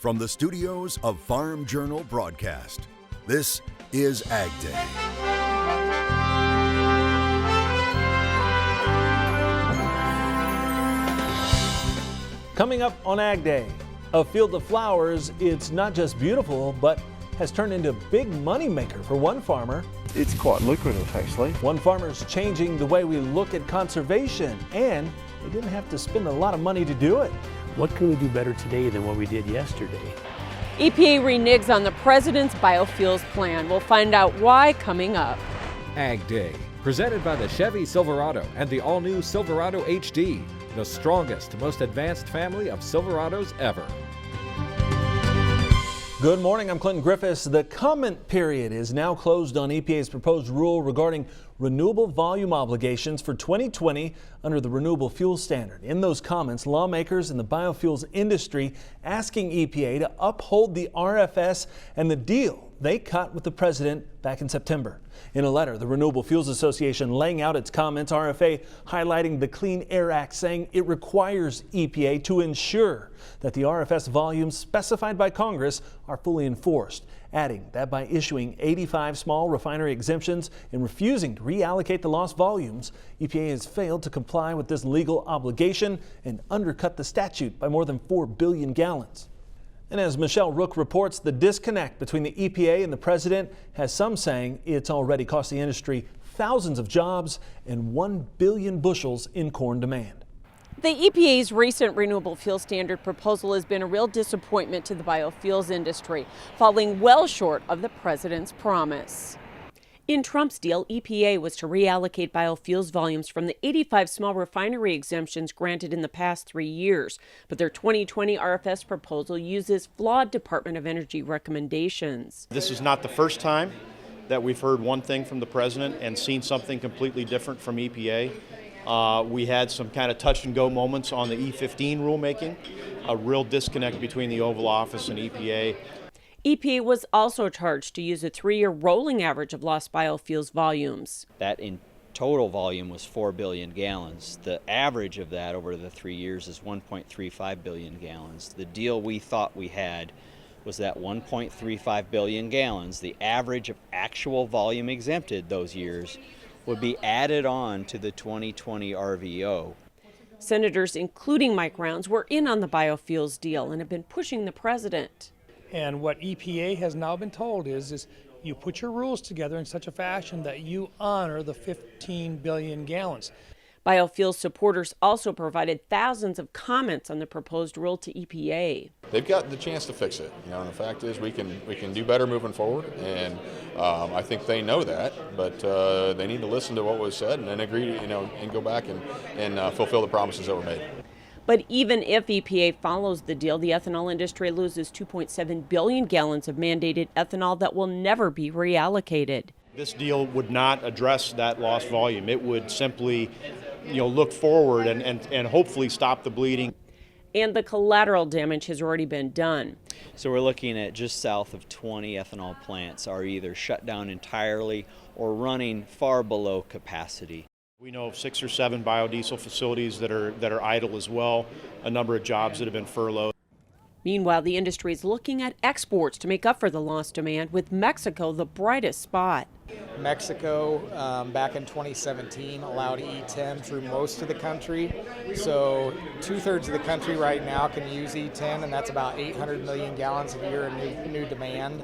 From the studios of Farm Journal Broadcast, this is AgDay. Coming up on AgDay, a field of flowers, it's not just beautiful, but has turned into a big money maker for one farmer. It's quite lucrative, actually. One farmer's changing the way we look at conservation, and they didn't have to spend a lot of money to do it. What can we do better today than what we did yesterday? EPA reneges on the president's biofuels plan. We'll find out why coming up. AgDay, presented by the Chevy Silverado and the all-new Silverado HD, the strongest, most advanced family of Silverados ever. Good morning, I'm Clinton Griffiths. The comment period is now closed on EPA's proposed rule regarding renewable volume obligations for 2020 under the Renewable Fuel Standard. In those comments, lawmakers in the biofuels industry asking EPA to uphold the RFS and the deal they cut with the president back in September. In a letter, the Renewable Fuels Association laying out its comments, RFA highlighting the Clean Air Act, saying it requires EPA to ensure that the RFS volumes specified by Congress are fully enforced, adding that by issuing 85 small refinery exemptions and refusing to reallocate the lost volumes, EPA has failed to comply with this legal obligation and undercut the statute by more than 4 billion gallons. And as Michelle Rook reports, the disconnect between the EPA and the president has some saying it's already cost the industry thousands of jobs and 1 billion bushels in corn demand. The EPA's recent renewable fuel standard proposal has been a real disappointment to the biofuels industry, falling well short of the president's promise. In Trump's deal, EPA was to reallocate biofuels volumes from the 85 small refinery exemptions granted in the past 3 years. But their 2020 RFS proposal uses flawed Department of Energy recommendations. This is not the first time that we've heard one thing from the president and seen something completely different from EPA. We had some kind of touch and go moments on the E15 rulemaking, a real disconnect between the Oval Office and EPA. EPA was also charged to use a 3-year rolling average of lost biofuels volumes. That in total volume was 4 billion gallons. The average of that over the 3 years is 1.35 billion gallons. The deal we thought we had was that 1.35 billion gallons, the average of actual volume exempted those years, would be added on to the 2020 RVO. Senators, including Mike Rounds, were in on the biofuels deal and have been pushing the president. And what EPA has now been told is you put your rules together in such a fashion that you honor the 15 billion gallons. Biofuels supporters also provided thousands of comments on the proposed rule to EPA. They've got the chance to fix it, and the fact is we can do better moving forward, and I think they know that, but they need to listen to what was said and then agree, and go back and fulfill the promises that were made. But even if EPA follows the deal, the ethanol industry loses 2.7 billion gallons of mandated ethanol that will never be reallocated. This deal would not address that lost volume. It would simply, look forward and hopefully stop the bleeding. And the collateral damage has already been done. So we're looking at just south of 20 ethanol plants are either shut down entirely or running far below capacity. We know of 6 or 7 biodiesel facilities that are idle as well, a number of jobs that have been furloughed. Meanwhile, the industry is looking at exports to make up for the lost demand, with Mexico the brightest spot. Mexico, back in 2017, allowed E10 through most of the country. So 2/3 of the country right now can use E10, and that's about 800 million gallons a year of new demand.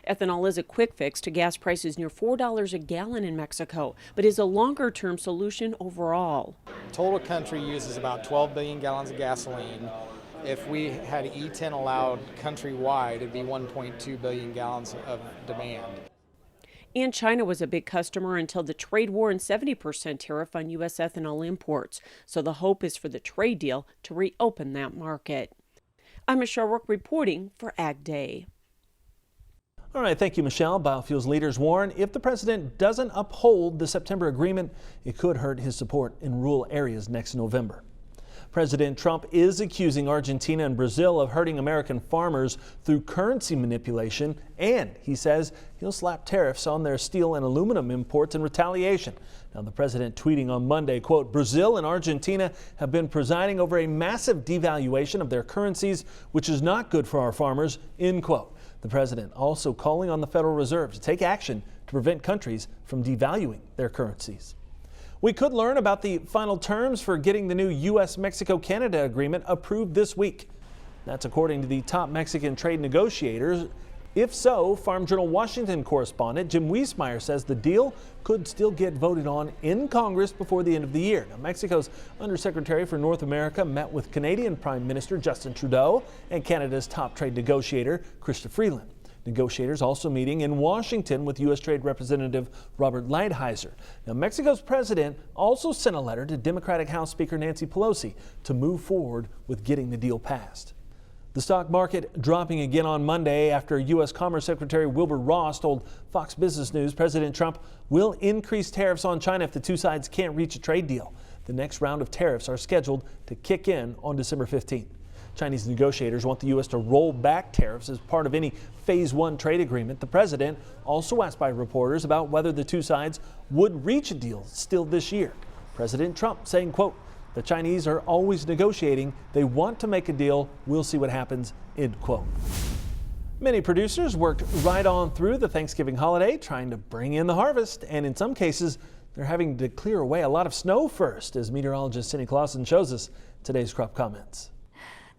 Ethanol is a quick fix to gas prices near $4 a gallon in Mexico, but is a longer-term solution overall. Total country uses about 12 billion gallons of gasoline. If we had E10 allowed countrywide, it'd be 1.2 billion gallons of demand. And China was a big customer until the trade war and 70% tariff on U.S. ethanol imports. So the hope is for the trade deal to reopen that market. I'm Michelle Rook reporting for AgDay. All right, thank you, Michelle. Biofuels leaders warn if the president doesn't uphold the September agreement, it could hurt his support in rural areas next November. President Trump is accusing Argentina and Brazil of hurting American farmers through currency manipulation, and he says he'll slap tariffs on their steel and aluminum imports in retaliation. Now, the president tweeting on Monday, quote, Brazil and Argentina have been presiding over a massive devaluation of their currencies, which is not good for our farmers, end quote. The president also calling on the Federal Reserve to take action to prevent countries from devaluing their currencies. We could learn about the final terms for getting the new U.S.-Mexico-Canada agreement approved this week. That's according to the top Mexican trade negotiators. If so, Farm Journal Washington correspondent Jim Wiesmeyer says the deal could still get voted on in Congress before the end of the year. Now, Mexico's Undersecretary for North America met with Canadian Prime Minister Justin Trudeau and Canada's top trade negotiator Chrystia Freeland. Negotiators also meeting in Washington with U.S. Trade Representative Robert Lighthizer. Now, Mexico's president also sent a letter to Democratic House Speaker Nancy Pelosi to move forward with getting the deal passed. The stock market dropping again on Monday after U.S. Commerce Secretary Wilbur Ross told Fox Business News President Trump will increase tariffs on China if the two sides can't reach a trade deal. The next round of tariffs are scheduled to kick in on December 15th. Chinese negotiators want the U.S. to roll back tariffs as part of any Phase 1 trade agreement. The president also asked by reporters about whether the two sides would reach a deal still this year. President Trump saying, quote, the Chinese are always negotiating. They want to make a deal. We'll see what happens, end quote. Many producers worked right on through the Thanksgiving holiday trying to bring in the harvest, and in some cases, they're having to clear away a lot of snow first, as meteorologist Cindy Clausen shows us today's crop comments.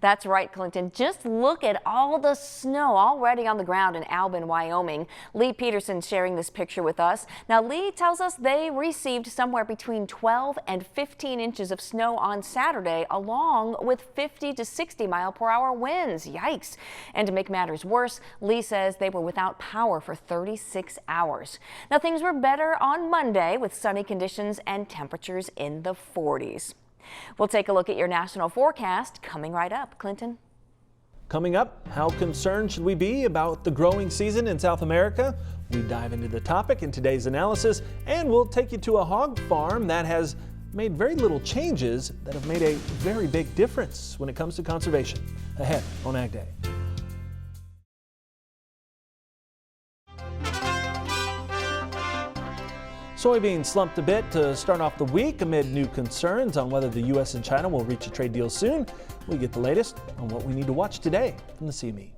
That's right, Clinton. Just look at all the snow already on the ground in Albin, Wyoming. Lee Peterson sharing this picture with us. Now, Lee tells us they received somewhere between 12 and 15 inches of snow on Saturday, along with 50 to 60 mile-per-hour winds. Yikes. And to make matters worse, Lee says they were without power for 36 hours. Now, things were better on Monday with sunny conditions and temperatures in the 40s. We'll take a look at your national forecast coming right up. Clinton. Coming up, how concerned should we be about the growing season in South America? We dive into the topic in today's analysis, and we'll take you to a hog farm that has made very little changes that have made a very big difference when it comes to conservation. Ahead on Ag Day. Soybeans slumped a bit to start off the week amid new concerns on whether the U.S. and China will reach a trade deal soon. We get the latest on what we need to watch today from the CME.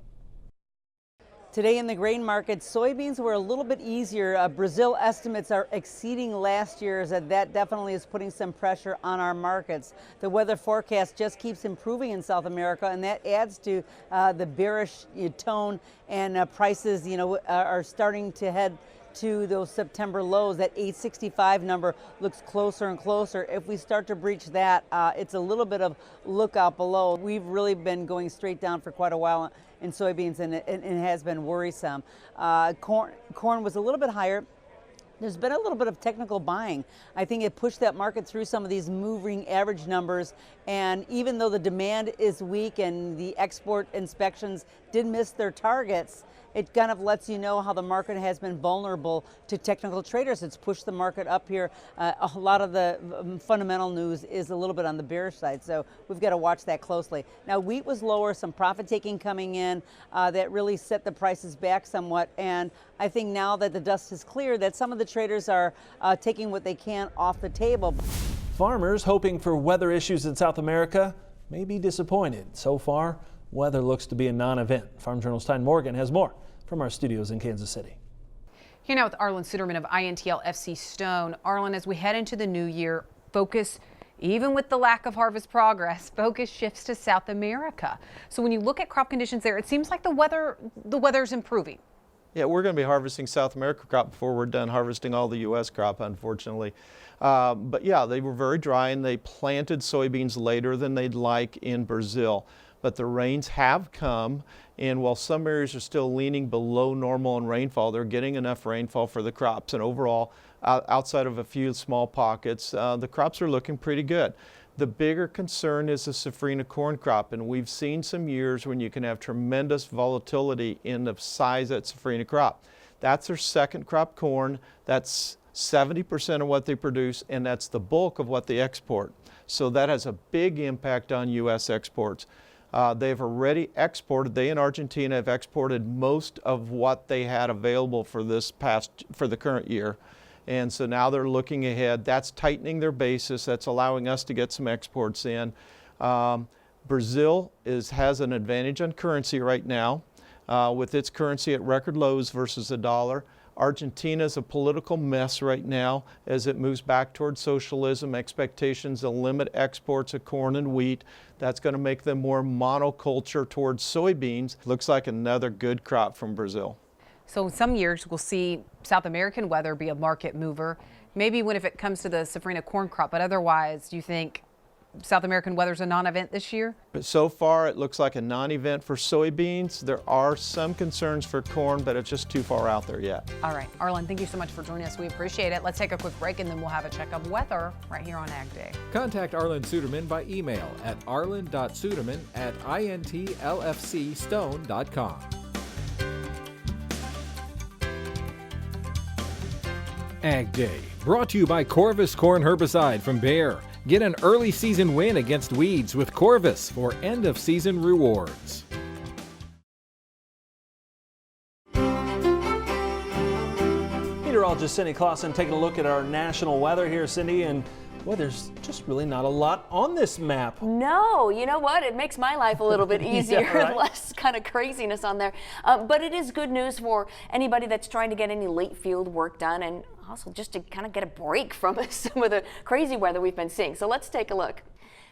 Today in the grain market, soybeans were a little bit easier. Brazil estimates are exceeding last year's, and that definitely is putting some pressure on our markets. The weather forecast just keeps improving in South America, and that adds to the bearish tone, and prices, are starting to head to those September lows. That 865 number looks closer and closer. If we start to breach that, it's a little bit of lookout below. We've really been going straight down for quite a while in soybeans, and it has been worrisome. Corn was a little bit higher. There's been a little bit of technical buying. I think it pushed that market through some of these moving average numbers, and even though the demand is weak and the export inspections did miss their targets, it kind of lets you know how the market has been vulnerable to technical traders. It's pushed the market up here. A lot of the fundamental news is a little bit on the bearish side, so we've got to watch that closely. Now, wheat was lower, some profit taking coming in that really set the prices back somewhat, and I think now that the dust has cleared, that some of the traders are taking what they can off the table. Farmers hoping for weather issues in South America may be disappointed. So far, weather looks to be a non-event. Farm Journal's Tyne Morgan has more from our studios in Kansas City. Here now with Arlen Suderman of INTL FC Stone. Arlen, as we head into the new year, focus, even with the lack of harvest progress, focus shifts to South America. So when you look at crop conditions there, it seems like the weather's improving. Yeah, we're going to be harvesting South America crop before we're done harvesting all the U.S. crop, unfortunately. But yeah, they were very dry, and they planted soybeans later than they'd like in Brazil. But the rains have come, and while some areas are still leaning below normal in rainfall, they're getting enough rainfall for the crops. And overall, outside of a few small pockets, the crops are looking pretty good. The bigger concern is the safrinha corn crop, and we've seen some years when you can have tremendous volatility in the size of that safrinha crop. That's their second crop corn. That's 70% of what they produce, and that's the bulk of what they export. So that has a big impact on U.S. exports. They've already exported, they in Argentina have exported most of what they had available for the current year. And so now they're looking ahead. That's tightening their basis. That's allowing us to get some exports in. Brazil has an advantage on currency right now with its currency at record lows versus the dollar. Argentina is a political mess right now as it moves back towards socialism. Expectations to limit exports of corn and wheat. That's going to make them more monoculture towards soybeans. Looks like another good crop from Brazil. So some years we'll see South American weather be a market mover, maybe if it comes to the safrinha corn crop, but otherwise, do you think South American weather is a non-event this year? But so far it looks like a non-event for soybeans. There are some concerns for corn, but it's just too far out there yet. All right, Arlen, thank you so much for joining us. We appreciate it. Let's take a quick break and then we'll have a check of weather right here on Ag Day. Contact Arlen Suderman by email at arlen.suderman@intlfcstone.com. Ag Day, brought to you by Corvus Corn Herbicide from Bayer. Get an early season win against weeds with Corvus for end of season rewards. Meteorologist Cindy Clausen taking a look at our national weather here, Cindy, and boy, there's just really not a lot on this map. No, you know what? It makes my life a little bit easier, Yeah, right? less kind of craziness on there. But it is good news for anybody that's trying to get any late field work done, and also just to kind of get a break from some of the crazy weather we've been seeing. So let's take a look.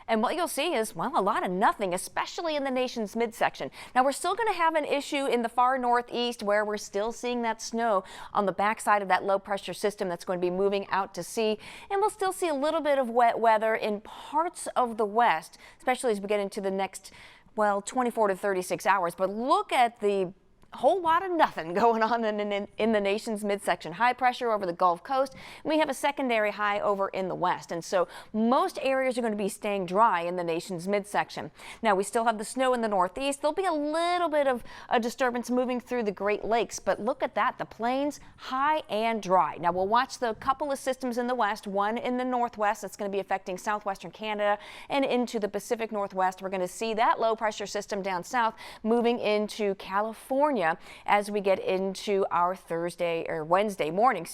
And what you'll see is, well, a lot of nothing, especially in the nation's midsection. Now, we're still going to have an issue in the far northeast where we're still seeing that snow on the backside of that low pressure system that's going to be moving out to sea. And we'll still see a little bit of wet weather in parts of the west, especially as we get into the next, well, 24 to 36 hours. But look at the whole lot of nothing going on in the nation's midsection. High pressure over the Gulf Coast, and we have a secondary high over in the west. And so most areas are going to be staying dry in the nation's midsection. Now, we still have the snow in the northeast. There'll be a little bit of a disturbance moving through the Great Lakes, but look at that, the plains high and dry. Now, we'll watch the couple of systems in the west, one in the northwest that's going to be affecting southwestern Canada and into the Pacific Northwest. We're going to see that low pressure system down south moving into California as we get into our Wednesday morning,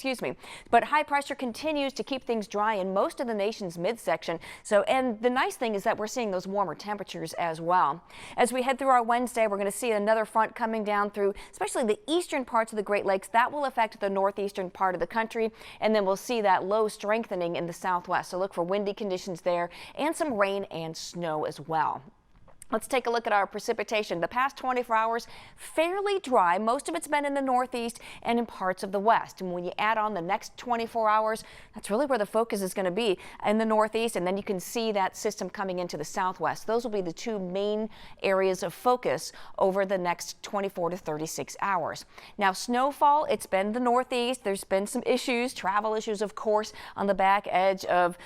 But high pressure continues to keep things dry in most of the nation's midsection. So, and the nice thing is that we're seeing those warmer temperatures as well. As we head through our Wednesday, we're going to see another front coming down through, especially the eastern parts of the Great Lakes. That will affect the northeastern part of the country. And then we'll see that low strengthening in the southwest. So look for windy conditions there and some rain and snow as well. Let's take a look at our precipitation. The past 24 hours, fairly dry. Most of it's been in the northeast and in parts of the west. And when you add on the next 24 hours, that's really where the focus is going to be, in the northeast. And then you can see that system coming into the southwest. Those will be the two main areas of focus over the next 24 to 36 hours. Now, snowfall, it's been the northeast. There's been some issues, travel issues, of course, on the back edge of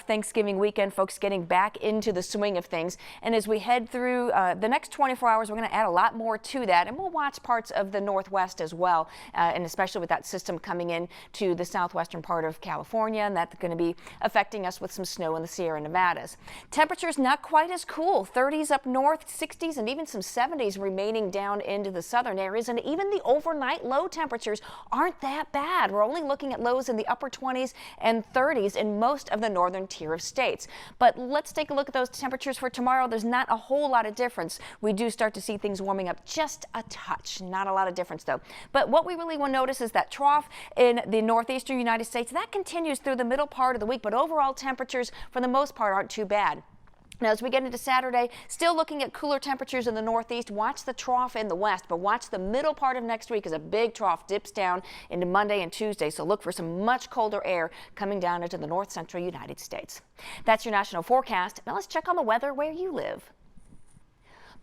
Thanksgiving weekend, folks getting back into the swing of things. And as we head through the next 24 hours, we're going to add a lot more to that, and we'll watch parts of the northwest as well, and especially with that system coming in to the southwestern part of California, and that's going to be affecting us with some snow in the Sierra Nevadas. Temperatures not quite as cool, 30s up north, 60s, and even some 70s remaining down into the southern areas, and even the overnight low temperatures aren't that bad. We're only looking at lows in the upper 20s and 30s in most of the northern tier of states. But let's take a look at those temperatures for tomorrow. There's not a whole lot of difference. We do start to see things warming up just a touch. Not a lot of difference though. But what we really will notice is that trough in the northeastern United States, that continues through the middle part of the week, but overall temperatures for the most part aren't too bad. Now, as we get into Saturday, still looking at cooler temperatures in the northeast. Watch the trough in the west, but watch the middle part of next week as a big trough dips down into Monday and Tuesday. So look for some much colder air coming down into the north central United States. That's your national forecast. Now let's check on the weather where you live.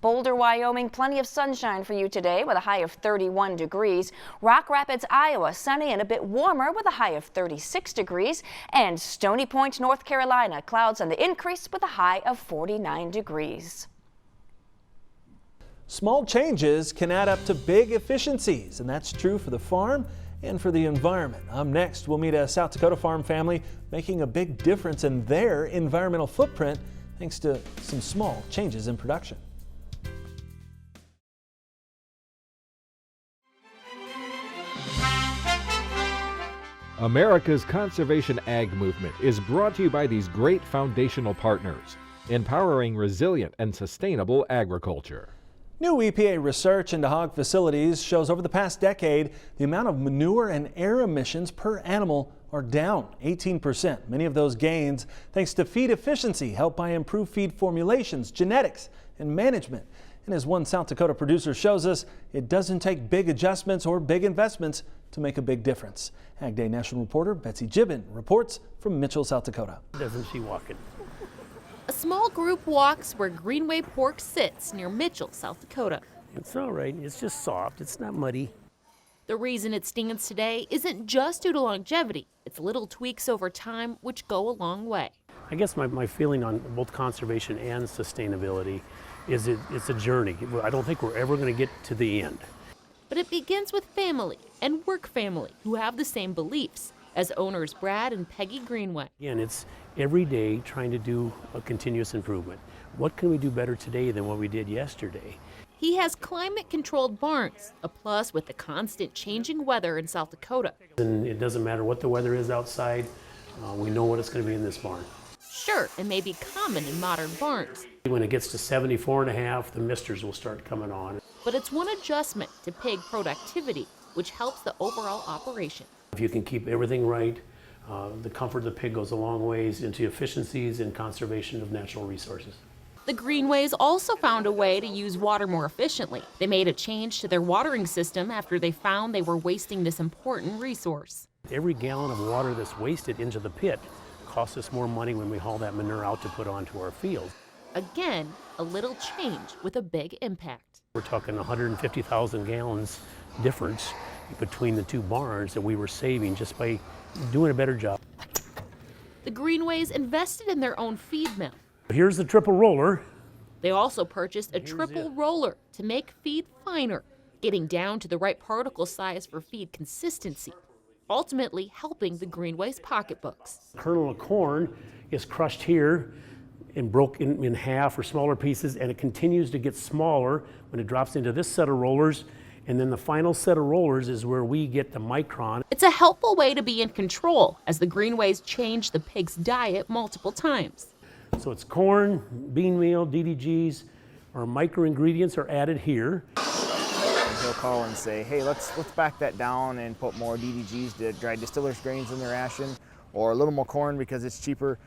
Boulder, Wyoming, plenty of sunshine for you today with a high of 31 degrees. Rock Rapids, Iowa, sunny and a bit warmer with a high of 36 degrees. And Stony Point, North Carolina, clouds on the increase with a high of 49 degrees. Small changes can add up to big efficiencies, and that's true for the farm and for the environment. Next, we'll meet a South Dakota farm family making a big difference in their environmental footprint thanks to some small changes in production. America's conservation ag movement is brought to you by these great foundational partners, empowering resilient and sustainable agriculture. New EPA research into hog facilities shows over the past decade, the amount of manure and air emissions per animal are down 18%. Many of those gains thanks to feed efficiency helped by improved feed formulations, genetics, and management. And as one South Dakota producer shows us, it doesn't take big adjustments or big investments to make a big difference. AgDay National reporter Betsy Gibbon reports from Mitchell, South Dakota. Doesn't she walking? A small group walks where Greenway pork sits near Mitchell, South Dakota. It's all right. It's just soft. It's not muddy. The reason it stands today isn't just due to longevity. It's little tweaks over time which go a long way. I guess my feeling on both conservation and sustainability is it's a journey. I don't think we're ever going to get to the end. But it begins with family and work family who have the same beliefs as owners Brad and Peggy Greenway. Again, it's every day trying to do a continuous improvement. What can we do better today than what we did yesterday? He has climate-controlled barns, a plus with the constant changing weather in South Dakota. And it doesn't matter what the weather is outside, we know what it's going to be in this barn. Sure, it may be common in modern barns. When it gets to 74.5, the misters will start coming on. But it's one adjustment to pig productivity, which helps the overall operation. If you can keep everything right, the comfort of the pig goes a long ways into efficiencies and conservation of natural resources. The Greenways also found a way to use water more efficiently. They made a change to their watering system after they found they were wasting this important resource. Every gallon of water that's wasted into the pit costs us more money when we haul that manure out to put onto our field. Again, a little change with a big impact. We're talking 150,000 gallons difference between the two barns that we were saving just by doing a better job. The Greenways invested in their own feed mill. Here's the triple roller. They also purchased a triple roller to make feed finer, getting down to the right particle size for feed consistency, ultimately helping the Greenways' pocketbooks. The kernel of corn is crushed here and broken in half or smaller pieces, and it continues to get smaller when it drops into this set of rollers. And then the final set of rollers is where we get the micron. It's a helpful way to be in control as the Greenways change the pig's diet multiple times. So it's corn, bean meal, DDGs, our micro ingredients are added here. He'll call and say, hey, let's back that down and put more DDGs, the dried distillers grains in the ration, or a little more corn because it's cheaper.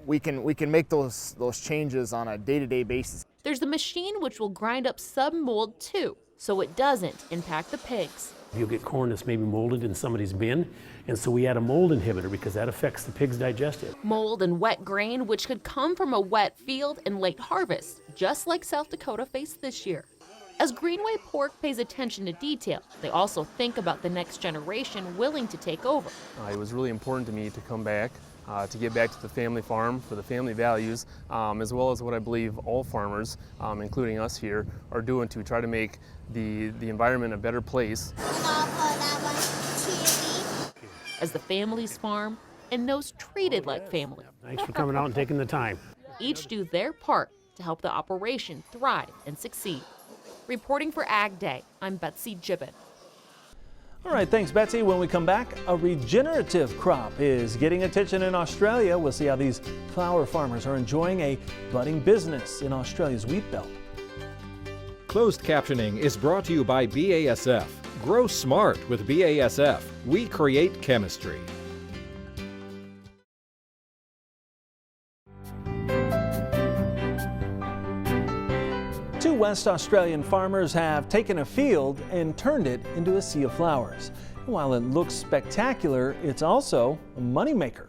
We can make those changes on a day-to-day basis. There's the machine which will grind up sub-mold too, so it doesn't impact the pigs. You'll get corn that's maybe molded in somebody's bin, and so we add a mold inhibitor because that affects the pig's digestive. Mold and wet grain, which could come from a wet field and late harvest, just like South Dakota faced this year. As Greenway Pork pays attention to detail, they also think about the next generation willing to take over. It was really important to me to come back, to get back to the family farm for the family values, as well as what I believe all farmers, including us here, are doing to try to make the environment a better place. As the family's farm and those treated like family. Thanks for coming out and taking the time. Each do their part to help the operation thrive and succeed. Reporting for AgDay, I'm Betsy Gibbon. All right, thanks, Betsy. When we come back, a regenerative crop is getting attention in Australia. We'll see how these flower farmers are enjoying a budding business in Australia's wheat belt. Closed captioning is brought to you by BASF. Grow smart with BASF. We create chemistry. Two West Australian farmers have taken a field and turned it into a sea of flowers. While it looks spectacular, it's also a moneymaker.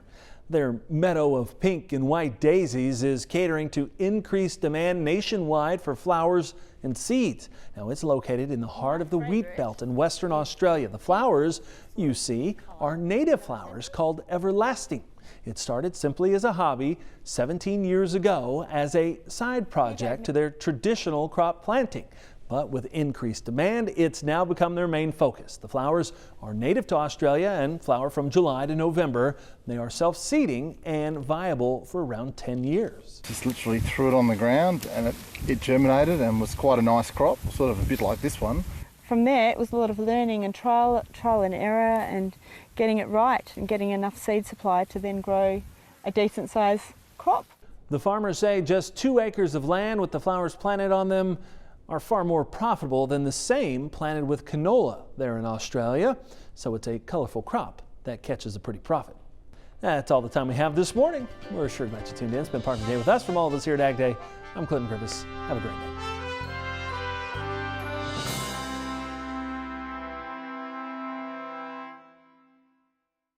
Their meadow of pink and white daisies is catering to increased demand nationwide for flowers and seeds. Now, it's located in the heart of the wheat belt in Western Australia. The flowers you see are native flowers called everlasting. It started simply as a hobby 17 years ago as a side project to their traditional crop planting. But with increased demand, it's now become their main focus. The flowers are native to Australia and flower from July to November. They are self-seeding and viable for around 10 years. Just literally threw it on the ground and it germinated and was quite a nice crop, sort of a bit like this one. From there, it was a lot of learning and trial and error and getting it right and getting enough seed supply to then grow a decent size crop. The farmers say just 2 acres of land with the flowers planted on them are far more profitable than the same planted with canola there in Australia. So it's a colorful crop that catches a pretty profit. That's all the time we have this morning. We're sure glad you tuned in. Spend part of the day with us. From all of us here at AgDay, I'm Clinton Griffiths. Have a great day.